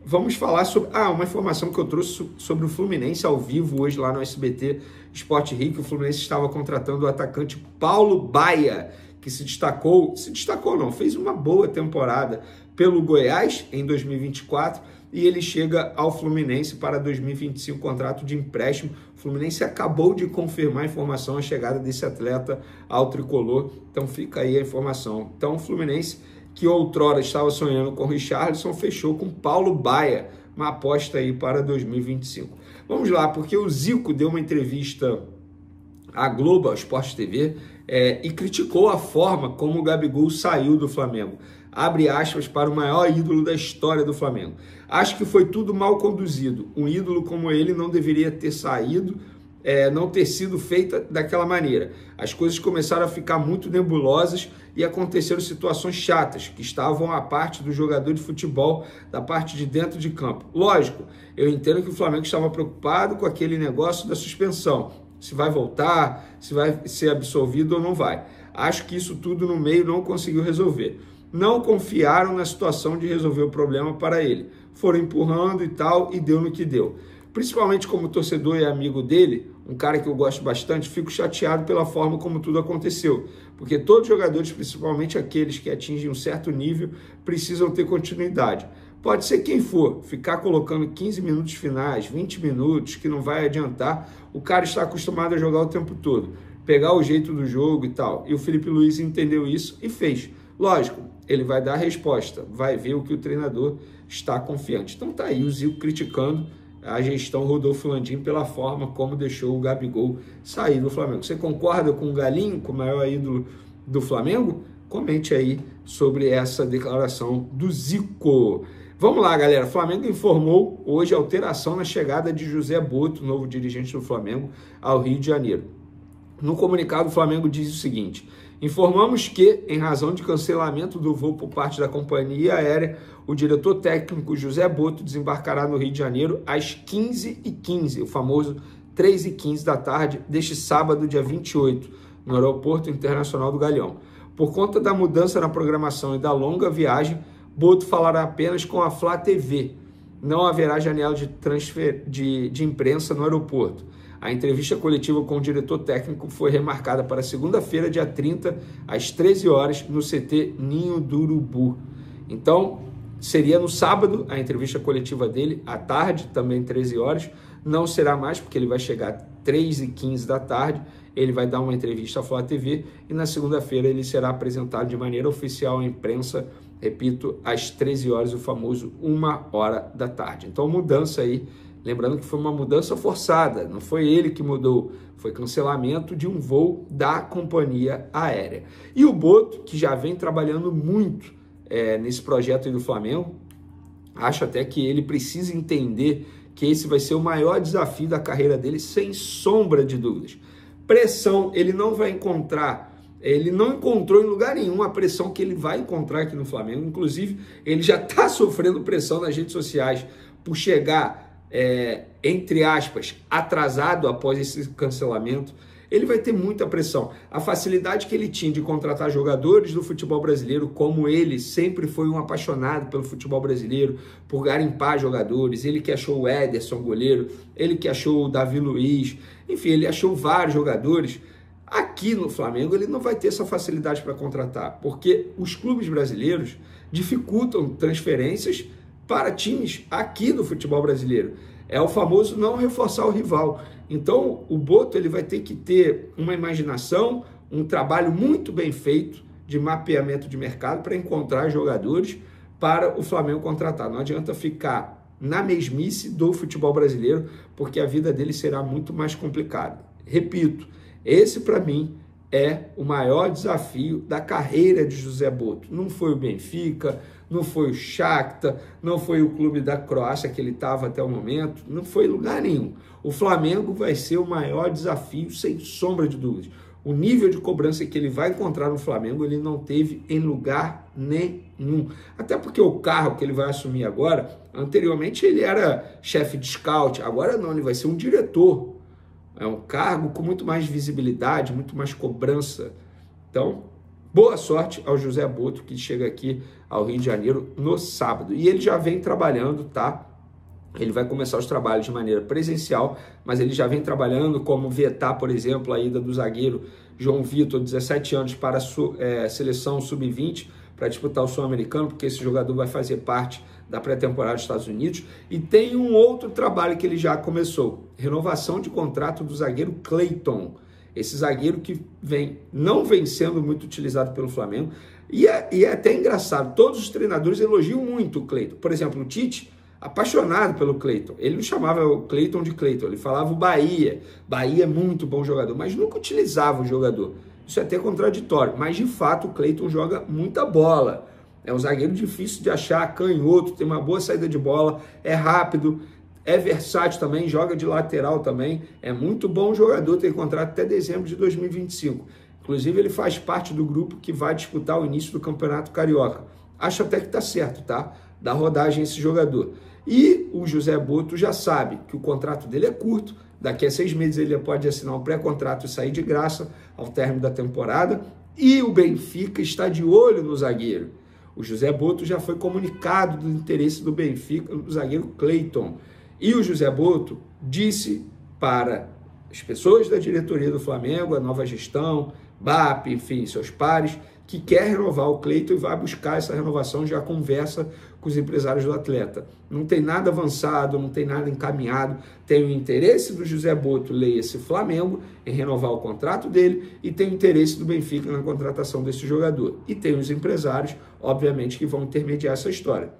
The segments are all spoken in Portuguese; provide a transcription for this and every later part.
vamos falar sobre uma informação que eu trouxe sobre o Fluminense ao vivo hoje lá no SBT Sport Rio, que o Fluminense estava contratando o atacante Paulo Baia, que se destacou não, fez uma boa temporada pelo Goiás em 2024 e ele chega ao Fluminense para 2025, contrato de empréstimo. O Fluminense acabou de confirmar a informação, a chegada desse atleta ao tricolor, então fica aí a informação. Então o Fluminense, que outrora estava sonhando com o Richarlison, fechou com Paulo Baia, uma aposta aí para 2025. Vamos lá, porque o Zico deu uma entrevista à Globo, ao Sport TV, e criticou a forma como o Gabigol saiu do Flamengo. Abre aspas para o maior ídolo da história do Flamengo. Acho que foi tudo mal conduzido. Um ídolo como ele não deveria ter saído, não ter sido feita daquela maneira. As coisas começaram a ficar muito nebulosas e aconteceram situações chatas, que estavam à parte do jogador de futebol, da parte de dentro de campo. Lógico, eu entendo que o Flamengo estava preocupado com aquele negócio da suspensão, se vai voltar, se vai ser absolvido ou não vai. Acho que isso tudo no meio não conseguiu resolver. Não confiaram na situação de resolver o problema para ele. Foram empurrando e tal, e deu no que deu. Principalmente como torcedor e amigo dele, um cara que eu gosto bastante, fico chateado pela forma como tudo aconteceu. Porque todos os jogadores, principalmente aqueles que atingem um certo nível, precisam ter continuidade. Pode ser quem for, ficar colocando 15 minutos finais, 20 minutos, que não vai adiantar. O cara está acostumado a jogar o tempo todo, pegar o jeito do jogo e tal. E o Felipe Luiz entendeu isso e fez. Lógico, ele vai dar a resposta, vai ver o que o treinador está confiante. Então tá aí o Zico criticando a gestão Rodolfo Landim pela forma como deixou o Gabigol sair do Flamengo. Você concorda com o Galinho, com o maior ídolo do Flamengo? Comente aí sobre essa declaração do Zico. Vamos lá, galera. O Flamengo informou hoje a alteração na chegada de José Boto, novo dirigente do Flamengo, ao Rio de Janeiro. No comunicado, o Flamengo diz o seguinte: informamos que, em razão de cancelamento do voo por parte da companhia aérea, o diretor técnico José Boto desembarcará no Rio de Janeiro às 15h15, o famoso 3h15 da tarde, deste sábado, dia 28, no Aeroporto Internacional do Galeão. Por conta da mudança na programação e da longa viagem, Boto falará apenas com a Flá TV. Não haverá janela de imprensa no aeroporto. A entrevista coletiva com o diretor técnico foi remarcada para segunda-feira, dia 30, às 13 horas, no CT Ninho do Urubu. Então, seria no sábado a entrevista coletiva dele, à tarde, também 13 horas. Não será mais, porque ele vai chegar 3h15 da tarde, ele vai dar uma entrevista à Flá TV e na segunda-feira ele será apresentado de maneira oficial à imprensa, repito, às 13 horas, o famoso 1h da tarde. Então, mudança aí. Lembrando que foi uma mudança forçada, não foi ele que mudou, foi cancelamento de um voo da companhia aérea. E o Boto, que já vem trabalhando muito nesse projeto aí do Flamengo, acho até que ele precisa entender que esse vai ser o maior desafio da carreira dele, sem sombra de dúvidas. Pressão, ele não vai encontrar, ele não encontrou em lugar nenhum a pressão que ele vai encontrar aqui no Flamengo. Inclusive, ele já está sofrendo pressão nas redes sociais por chegar entre aspas, atrasado após esse cancelamento. Ele vai ter muita pressão. A facilidade que ele tinha de contratar jogadores do futebol brasileiro, como ele sempre foi um apaixonado pelo futebol brasileiro, por garimpar jogadores, ele que achou o Ederson, goleiro, ele que achou o Davi Luiz, enfim, ele achou vários jogadores. Aqui no Flamengo ele não vai ter essa facilidade para contratar, porque os clubes brasileiros dificultam transferências para times aqui do futebol brasileiro. É o famoso não reforçar o rival. Então, o Boto ele vai ter que ter uma imaginação, um trabalho muito bem feito de mapeamento de mercado para encontrar jogadores para o Flamengo contratar. Não adianta ficar na mesmice do futebol brasileiro, porque a vida dele será muito mais complicada. Repito, esse para mim é o maior desafio da carreira de José Boto. Não foi o Benfica, não foi o Shakhtar, não foi o clube da Croácia que ele estava até o momento, não foi lugar nenhum. O Flamengo vai ser o maior desafio, sem sombra de dúvidas. O nível de cobrança que ele vai encontrar no Flamengo, ele não teve em lugar nenhum. Até porque o cargo que ele vai assumir agora, anteriormente ele era chefe de scout, agora não, ele vai ser um diretor. É um cargo com muito mais visibilidade, muito mais cobrança. Então, Boa sorte ao José Boto, que chega aqui ao Rio de Janeiro no sábado. E ele já vem trabalhando, tá? Ele vai começar os trabalhos de maneira presencial, mas ele já vem trabalhando como vetar, por exemplo, a ida do zagueiro João Vitor, 17 anos, para a seleção sub-20, para disputar o Sul-Americano, porque esse jogador vai fazer parte da pré-temporada dos Estados Unidos. E tem um outro trabalho que ele já começou, renovação de contrato do zagueiro Cleiton. Esse zagueiro que não vem sendo muito utilizado pelo Flamengo. E é até engraçado, todos os treinadores elogiam muito o Cleiton. Por exemplo, o Tite, apaixonado pelo Cleiton. Ele não chamava o Cleiton de Cleiton, ele falava o Bahia. Bahia é muito bom jogador, mas nunca utilizava o jogador. Isso é até contraditório, mas de fato o Cleiton joga muita bola. É um zagueiro difícil de achar, canhoto, tem uma boa saída de bola, é rápido, é versátil também, joga de lateral também. É muito bom jogador, tem contrato até dezembro de 2025. Inclusive ele faz parte do grupo que vai disputar o início do Campeonato Carioca. Acho até que tá certo, tá? Dá rodagem esse jogador. E o José Boto já sabe que o contrato dele é curto, daqui a 6 meses ele pode assinar um pré-contrato e sair de graça ao término da temporada, e o Benfica está de olho no zagueiro. O José Boto já foi comunicado do interesse do Benfica no zagueiro Cleiton, e o José Boto disse para as pessoas da diretoria do Flamengo, a nova gestão, BAP, enfim, seus pares, que quer renovar o Cleiton e vai buscar essa renovação, já conversa com os empresários do atleta. Não tem nada avançado, não tem nada encaminhado, tem o interesse do José Boto, leia-se Flamengo, em renovar o contrato dele, e tem o interesse do Benfica na contratação desse jogador. E tem os empresários, obviamente, que vão intermediar essa história.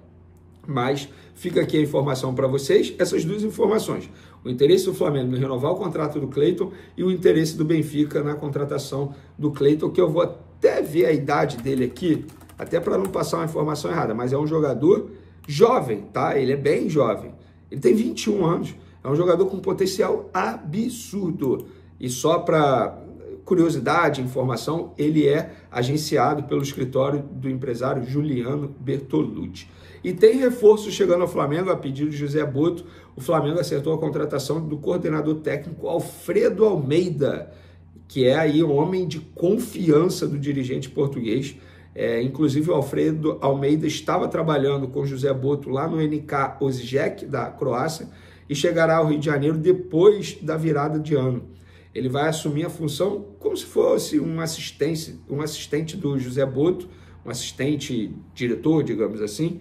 Mas fica aqui a informação para vocês, essas duas informações. O interesse do Flamengo em renovar o contrato do Cleiton e o interesse do Benfica na contratação do Cleiton, que eu vou até ver a idade dele aqui, até para não passar uma informação errada, mas é um jogador jovem, tá? Ele é bem jovem. Ele tem 21 anos, é um jogador com potencial absurdo. E só para curiosidade, informação, ele é agenciado pelo escritório do empresário Juliano Bertolucci. E tem reforço chegando ao Flamengo a pedido de José Boto. O Flamengo acertou a contratação do coordenador técnico Alfredo Almeida, que é aí um homem de confiança do dirigente português. Inclusive o Alfredo Almeida estava trabalhando com José Boto lá no NK Osijek, da Croácia, e chegará ao Rio de Janeiro depois da virada de ano. Ele vai assumir a função como se fosse um assistente do José Boto, um assistente diretor, digamos assim,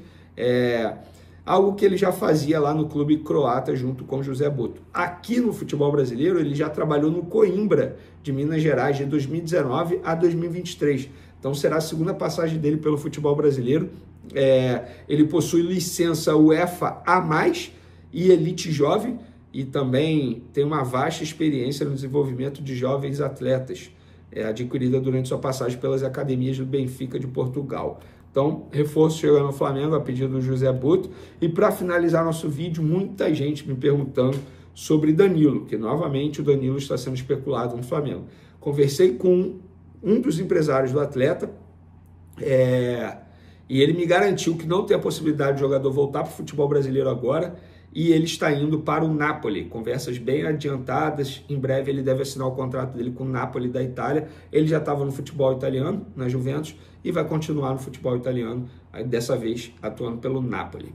algo que ele já fazia lá no clube croata junto com José Boto. Aqui no futebol brasileiro, ele já trabalhou no Coimbra, de Minas Gerais, de 2019 a 2023. Então será a segunda passagem dele pelo futebol brasileiro. Ele possui licença UEFA A+, e Elite Jovem, e também tem uma vasta experiência no desenvolvimento de jovens atletas, adquirida durante sua passagem pelas academias do Benfica de Portugal. Então, reforço chegando ao Flamengo a pedido do José Boto. E para finalizar nosso vídeo, muita gente me perguntando sobre Danilo, que novamente o Danilo está sendo especulado no Flamengo. Conversei com um dos empresários do atleta, e ele me garantiu que não tem a possibilidade de jogador voltar para o futebol brasileiro agora, e ele está indo para o Napoli. Conversas bem adiantadas, em breve ele deve assinar o contrato dele com o Napoli da Itália. Ele já estava no futebol italiano, na Juventus, e vai continuar no futebol italiano, dessa vez atuando pelo Napoli.